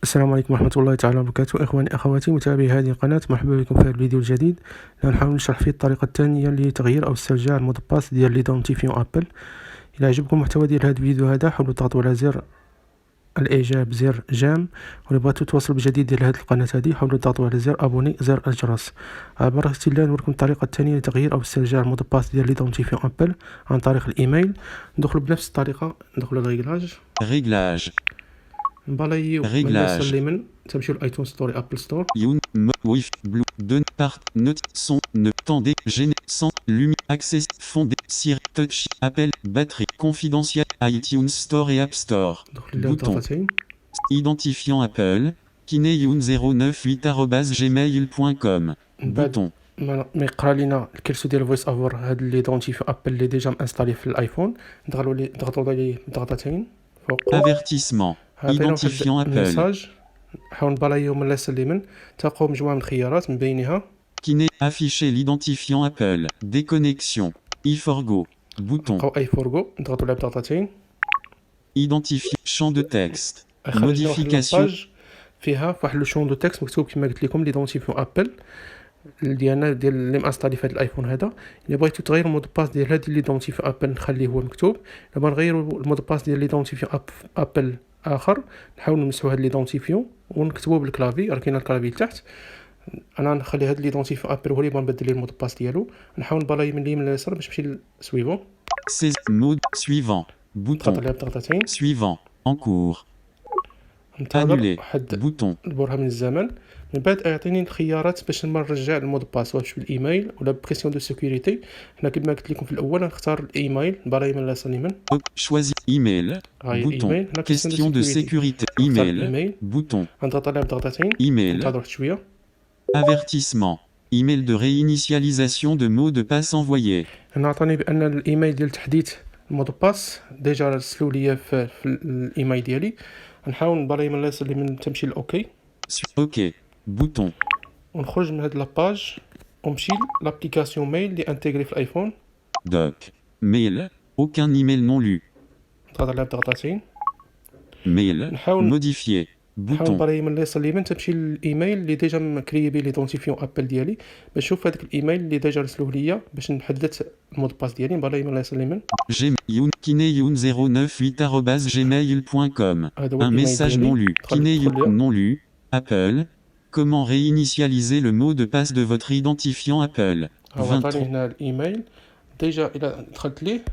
السلام عليكم ورحمة الله تعالى وبركاته. إخواني أخواتي متابعي هذه القناة، مرحبا بكم في هذا الفيديو الجديد اللي نحاول نشرح فيه الطريقة الثانية لتغيير أو استرجاع المود باس ديال ليدونتيفيون أبل. إلا عجبكم المحتوى ديال هذا الفيديو هذا حاولوا تضغطوا على زر الإعجاب، زر جيم، وإلا بغيتوا توصلوا بجديد ديال هذه القناة هذه حاولوا تضغطوا على زر أبوني، زر الجرس. بركة الله نوريكم الطريقة الثانية لتغيير أو استرجاع المود باس ديال ليدونتيفيون أبل عن طريق الإيميل. ندخلوا بنفس الطريقة، ندخلوا Réglage. نبلايو من Réglage. اليسار لليمين، تمشيو لأيتون ستور أبل ستور. Youn, Wif, Blue, Don, Part, Note, Son, Ne, Tendez, Gêné, Sans, Lumi, Access, Fondé, Siri, Touch, Appel, Batterie, Confidentiel, iTunes Store et App Store. ندخل لها Bouton. بضغطتين. Identifiant Apple, kineyoun098@gmail.com. Bouton. ما يقرا لينا الكرسي ديال فويس اوفر، هاد اللي دونتيفيو ابل اللي ديجا مانستالي في الايفون، نضغطوا عليه بضغطتين فوق. Avertissement. Identifiant Apple. ميساج، نحاول نبلايو من اليسار لليمين، تلقاو مجموعه من الخيارات من بينها Kiné, afficher l'identifiant Apple. Déconnexion. iForgo. Bouton. نلقاو اي فورغو، نضغطوا عليه بضغطتين. Identifier. Champ de texte. خرجنا واحد Modification. الباج فيها فواحد لو شون دو تكست مكتوب كما قلت لكم لي دونتيفيو ابل ديالنا ديال اللي مانستالي في هذا الايفون هذا. الا بغيتو تغيروا المود باس ديال هاد لي دونتيفيو ابل نخليه هو مكتوب. الا بغينا نغيروا المود باس ديال لي دونتيفيو ابل اخر، نحاولوا نمسحوا هاد لي دونتيفيو ونكتبوه بالكلافي، راه كاين الكلافي لتحت. انا نخلي هاد لي دونتيفيو ابل هو اللي بغا نبدل ليه المود باس ديالو. نحاول نبلاي من اليمين لليسار باش نمشي لسويفون. Mode suivant. نضغط Bouton. عليها بضغطتين. Suivant. En cours. ننتظر Annuler. واحد Bouton. البرهه من الزمن، من بعد يعطيني الخيارات باش نرجع المود باس، واش بالايميل ولا بكيسيون دو سيكوريتي. حنا كما قلت لكم في الاول نختار الايميل، نبلاي من اليسار لليمين. Choisis email. غاير Bouton. الايميل. هنا Question de sécurité. Email. الايميل، Bouton. نضغط عليها بضغطتين. Email. ننتظر واحد شويه. Avertissement. Email de réinitialisation de mot de passe envoyé. هنا عطاني بان الايميل ديال تحديث المود باس ديجا رسلوا لي في الايميل ديالي. نحاول نبلاي من اليسار لليمين تمشي لاوكي، OK. Bouton. ونخرج من هاد لاباج ونمشي لابليكاسيون ميل اللي انتيغري في الايفون. Doc. Mail. Aucun email non lu. نضغط عليها بضغطتين. Mail. نحاول Modifier. نحاول Bouton. نبلاي من اليسار لليمين تمشي للايميل اللي ديجا مكريي بيه لي دونتيفيون ابل ديالي، باش نشوف هذاك الايميل اللي ديجا رسلوه ليا باش نحدث المود باس ديالي. نبلاي من اليسار لليمين. kineyoun098@gmail.com. هذا هو Un الايميل message ديالي. non lu. Kineyoun non lu. Apple. Comment réinitialiser le mot de passe de votre identifiant Apple. هو 23. عطاني هنا الايميل ديجا. الى دخلت ليه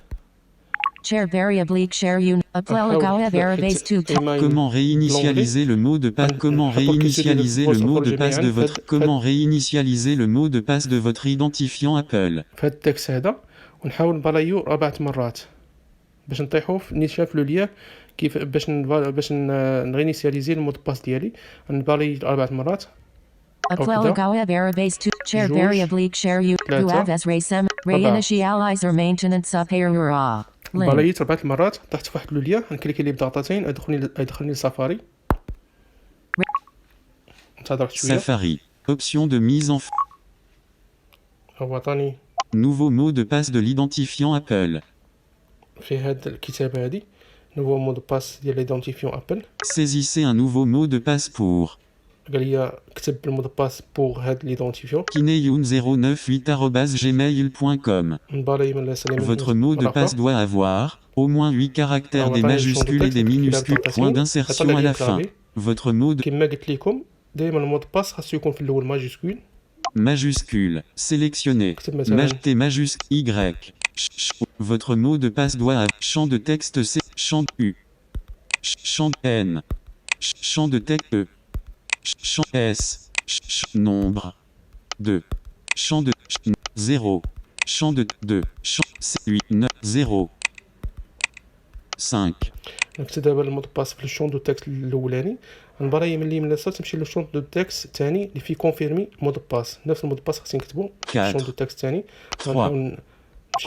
Chair variably share un upload variabase to Comment réinitialiser le mot de passe. Comment réinitialiser le mot de passe de votre. Comment réinitialiser le mot de passe de votre identifiant Apple. في هذا التكست هذا، ونحاول نبلايو 4 مرات باش نطيحوا في نيشاف لو ليا كيف باش نغينيسياليزي المود باس ديالي. نبلاي 4 مرات. upload variabase to chair جوج. variably share you who ثلاثة. have as resem reinitializer maintenance superior بلايت 4 مرات، طحت في واحد لوليا، نكليكي ليه بضغطتين يدخلني لسافاري. ننتظر شويه. Safari. Option de mise en. هو عطاني Nouveau mot de passe de l'identifiant Apple. في هاد الكتابه هادي نوفو مود باس ديال ليدونتيفيون ابل. Saisissez un nouveau mot de passe pour. قال لي كتب المود باس بوغ هاد ليدونتيفيون. kineyoun098@gmail.com. نبلاي من اليسار لليمين. Votre mot de passe doit avoir au moins 8 caractères, des majuscules et des minuscules, point d'insertion à la fin. Votre mot de كما قلت لكم دائما المود باس خاصو يكون في الاول ماجيسكول. majuscule sélectionné. كتب مثلا T majuscule Y. Votre mot de passe doit avoir champ de texte C, champ U, champ N, champ de texte E, champ S, nombre 2, champ de 0, champ de 2, champ 8, 9, 0, 5. نكتب دابا المود باس في الشون دو تكست الاولاني. نبراي من اليمين لليسار تمشي للشون دو تكست الثاني اللي فيه كونفيرمي مود باس. نفس المود باس خاصني نكتبو في الشون دو تكست الثاني.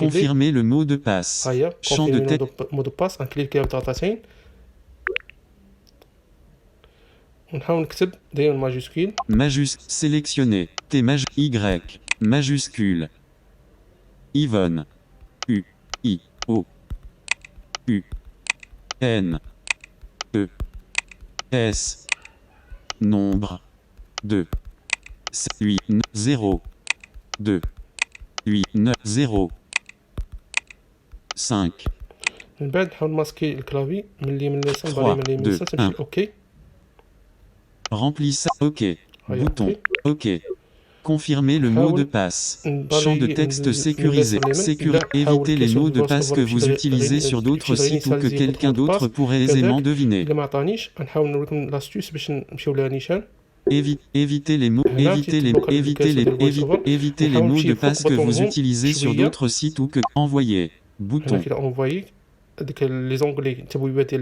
Confirmer le mot de passe. هيا Champ de texte. مود باس، نكليكي بضغطتين ونحاول نكتب دايما ماجيسكول. Sélectionné. T Y. Majuscule. Yvonne. U. I. O. U. N. E. S. nombre 2, 8, 0, 2, 8, 9, 0, 5, من بعد نحاول ماسكي الكلافي من اليمين لليسار، Trois, نبالي من اليمين deux, لليسار تمشي un. اوكي. remplissage, OK, هيا bouton, اوكي. OK. Confirmez le mot de passe. Champ de texte sécurisé. Évitez les mots de passe que vous utilisez sur d'autres sites ou que quelqu'un d'autre pourrait aisément deviner. الا ما عطانيش غنحاول نوريكم لاستيوس باش نمشيو لها نيشان. Évitez les mots, évitez les mots de passe que vous utilisez sur d'autres sites ou que envoyez. هنا Bouton. كده انفويي هذيك لي زونغلي التبويبات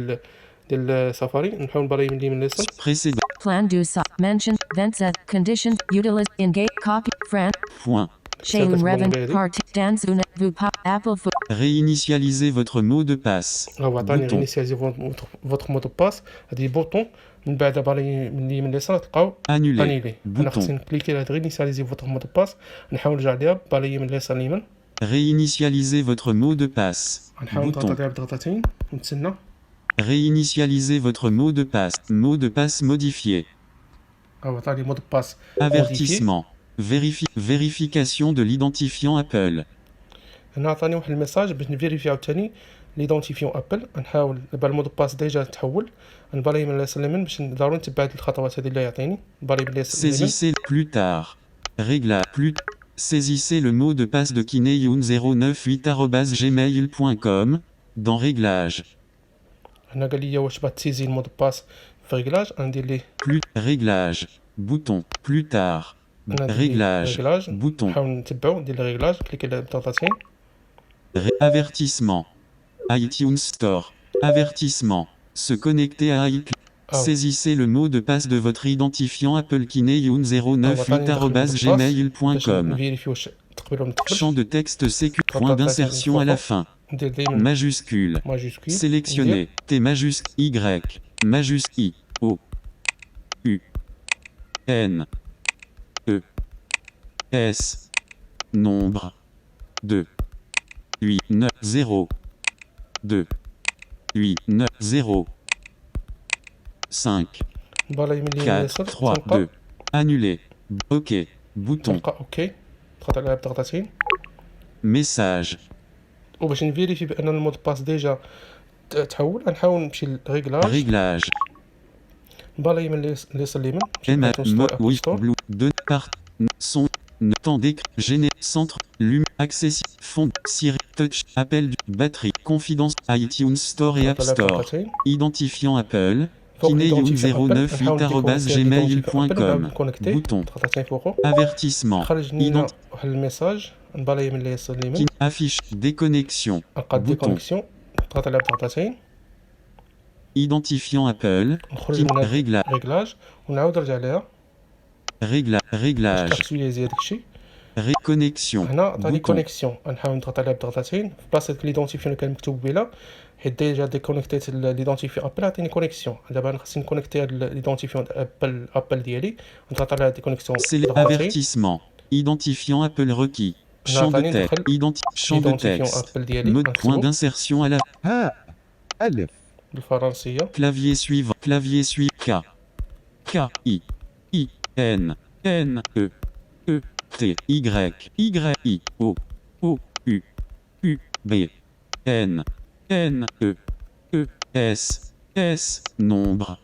ديال سافاري، نحاول نبالي من اليمين لليسار. Précédent. Plan do so. Mention. Vents at. Conditions. Utilize. Engage. Copy. Fran. Point. Shayun Revan. Bonbelli. Part. Danzuna. Vupa. Apple foot. Réinitialisez votre mot de passe. هو عطاني Bouton. رينيسياليزي فوتر مود باس، هادي بوطون من بعد بالي من اليمين لليسار تلقاو Annuler. انيلي. انا Bouton. خصني نكليكي على رينيسياليزي فوتر مود باس، نحاول نرجع ليها بالي من اليسار اليمين، Réinitialisez votre mot de passe. غنحاول نضغط Bouton. عليها بضغطتين ونتسنى. Réinitialisez votre mot de passe. Mot de passe modifié. هو عطاني مود باس. Avertissement. Vérification de l'identifiant Apple. هنا عطاني واحد الميساج باش نفيريفي عاوتاني ليدونتيفيون ابل. نحاول دابا المود باس ديجا تحول، نبالي من اليسار اليمين باش ضروري نتبع هاد الخطوات هادي اللي يعطيني. نبالي من اليسار اليمين. Saisissez plus tard. Réglage. Saisissez le mot de passe de kineyoun098@gmail.com dans Réglages. هنا قال لي واش بغات تسيزي المود باس في ريغلاج، غندير ليه Plus. Réglages. Bouton. Plus tard. أنا Réglages. ريغلاج، Bouton. نحاول نتبعو ندير لي ريغلاج، كليكي على بضغطتين. Avertissement. iTunes Store. Avertissement. Se connecter à iCloud. Ah. Saisissez le mot de passe de votre identifiant Apple kineyoun098@gmail.com. نفيريفي واش تقبل ولا ما تقبلش. Champ de texte sécu. Point d'insertion à la fin. ندير دايما Majuscule. ماجيسكول. Sélectionnez. T majuscule Y. Majuscule I. O. U. N. E. S. Nombre. 2. 8, 9, 0. 2. 8, 9, 0. 5. نبالي من اليمين 4, لليسار 3, 2. Annuler. OK. Bouton. تلقى اوكي، تضغط عليها بضغطتين. Message. وباش نفيريفي بان المود باس ديجا تحول، غنحاول نمشي للريغلاج، Réglage. نبالي من اليسار اليمين M. ستور Oui. ستور. Blue. 2. Part. Son. Temps d'écran. Centre. Accessible. Fond. Siri. Touch. Appel. Batterie. Confidence. iTunes Store et App Store. Identifiant Apple. kineyoun098@gmail.com. Bouton. ضغطتين فوقو Avertissement. خرج لنا واحد الميساج، نبالي من اليسار اليمين Affiche. Déconnexion. نلقى Bouton. ديكونيكسيون، نضغط عليها بضغطتين، Identifiant Apple. نخرج من Régla- ريغلاج ونعاود نرجع ليها Réglage. تاكسواليزي هذاك الشيء. Connexion. هنا عطاني Bouton. كونيكسيون، غنحاول نضغط عليها بضغطتين في بلاصه ليدونتيفيون اللي كان مكتوب بلا، حيت ديجا ديكونيكتيت ليدونتيفيون ابل، عطيني كونيكسيون. دابا انا خصني نكونيكتي هاد ليدونتيفيون ابل ديالي، نضغط على ديكونيكسيون Avertissement. Identifiant Apple requis. Champ de texte. Champ de texte. ابل ديالي Mode point d'insertion à la ألف بالفرنسيه. clavier suivant. Clavier suivant. K. K. I. I. N. N. E. E. T. Y. Y. I. O. O. U. U. B. N. N. E. E. S. S. Nombre.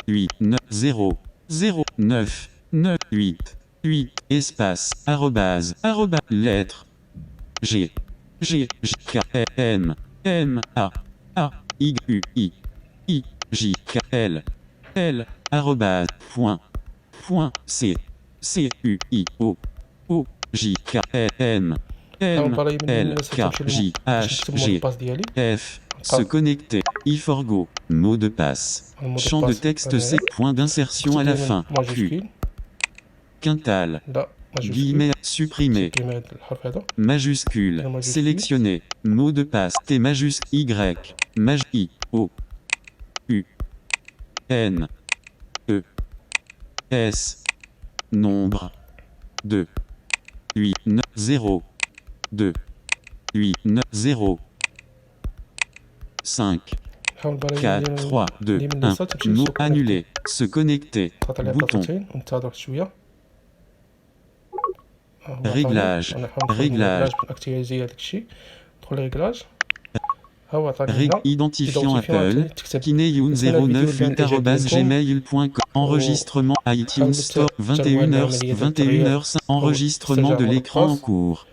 8. 9. 0. 0. 9. 9. 8. 8. Espace. Arrobase. Arrobase. Lettre. G. G. J. K. M. M. A. A. Y. U. I. I. J. K. L. L. Arrobase. Point. Point. C. C. U. I. O. O. J. K. M. M. L. K. J. H. G. الباس ديالي F. Se connecter. Iforgo. Mot de passe. Champ de texte C. Point d'insertion à la fin. Q. ماجيسكول. Quintal. لا ماجيسكول. Guillemets. Supprimer. كيما هاد الحرف هذا. Majuscule. Majuscule. Sélectionner. Mot de passe. T majuscule Y. Maj I. O. U. N. E. S. Nombre. 2. 8. 9. 0. 2. 8. 9. 0. 5. نحاول برا 4, 3, 2, اللي من 1. الوسط تمشي Mot للسوق annulé. Se connecter. تضغط على Bouton. ضغطتين وننتظر شويه. Réglage. Réglage. اكتيفيزي هذاك الشيء. ندخل ريغلاج. ها هو عطاني هنا Identifiant Apple. Kineyoun098@gmail.com. Enregistrement iTunes Store. 21h. 21h. Enregistrement de l'écran en cours.